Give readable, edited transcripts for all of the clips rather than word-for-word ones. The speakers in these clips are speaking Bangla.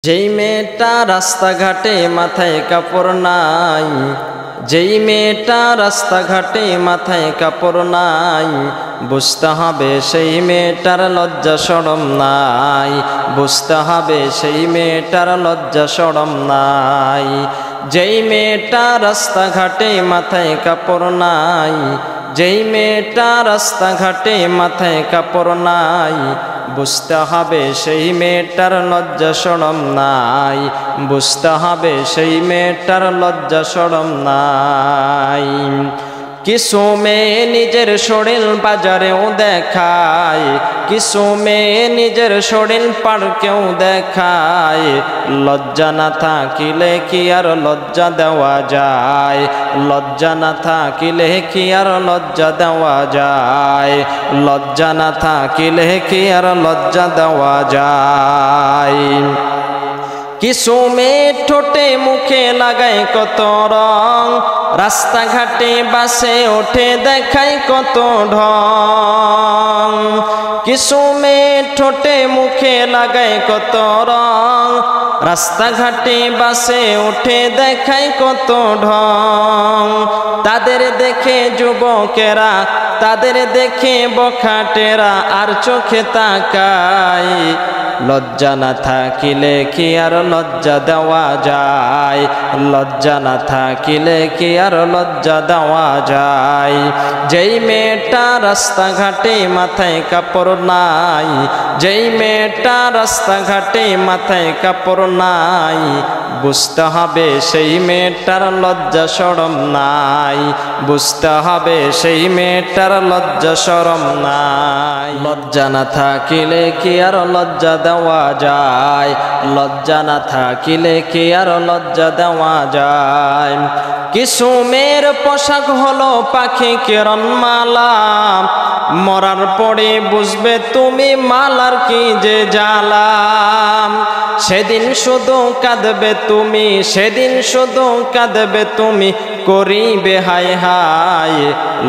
যেই মেয়েটা রাস্তাঘাটে মাথায় কাপড় নাই, যেই মেয়েটা রাস্তাঘাটে মাথায় কাপড় নাই, বুঝতে হবে সেই মেয়েটার লজ্জা শরম নাই, বুঝতে হবে সেই মেয়েটার লজ্জা শরম নাই। যেই মেয়েটা রাস্তাঘাটে মাথায় কাপড় নাই, যেই মেয়েটা রাস্তাঘাটে মাথায় কাপড় নাই, বুঝতে হবে সেই মেয়েটার লজ্জা শরম নাই, বুঝতে হবে সেই মেয়েটার লজ্জা শরম নাই। কিছু মেয়ে নিজের শরীর বাজারেও দেখায়, কিছু মেয়ে নিজের শরীর পার্কেও দেখায়, লজ্জা না থাকিলে কি আর লজ্জা দেওয়া যায়, লজ্জা না থাকিলে কি আর লজ্জা দেওয়া যায়, লজ্জা না থাকিলে কি আর লজ্জা দেওয়া যায়। কিছু মেয়ে ঠোঁটে মুখে লাগায় কত রং, রাস্তাঘাটে বাসে ওঠে দেখায় কত ঢং। কিছু মেয়ে ঠোঁটে মুখে লাগায় কত রং, রাস্তাঘাটে বাসে ওঠে দেখায় কত ঢং। তাদের দেখে যুবকেরা, তাদের দেখে বখাটেরা আর চোখে তাকায়, লজ্জা না থাকিলে কি আর লজ্জা দেওয়া যায়, লজ্জা না থাকিলে কি আর লজ্জা দেওয়া যায়। যেই মেয়েটা রাস্তাঘাটে মাথায় কাপড় নাই, যেই মেয়েটা রাস্তাঘাটে মাথায় কাপড় নাই, বুঝতে হবে সেই মেয়েটার লজ্জা শরম নাই, বুঝতে হবে সেই মেয়েটার লজ্জা শরম নাই। লজ্জা না থাকিলে কি আর লজ্জা দেওয়া যায়, লজ্জা না থাকিলে কি আর লজ্জা দেওয়া যায়। কিছু মেয়ের পোশাক হলো পাখি কিরণমালা, মরার পরে বুঝবে তুমি মালার কি যে জ্বালা। সেদিন শুধু কাঁদবে তুমি, সেদিন শুধু কাঁদবে তুমি, করিবে হায় হায়।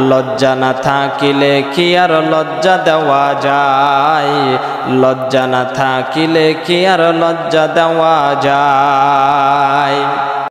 লজ্জা না থাকিলে কি আর লজ্জা দেওয়া যায়, লজ্জা না থাকিলে কি আর লজ্জা দেওয়া যায়।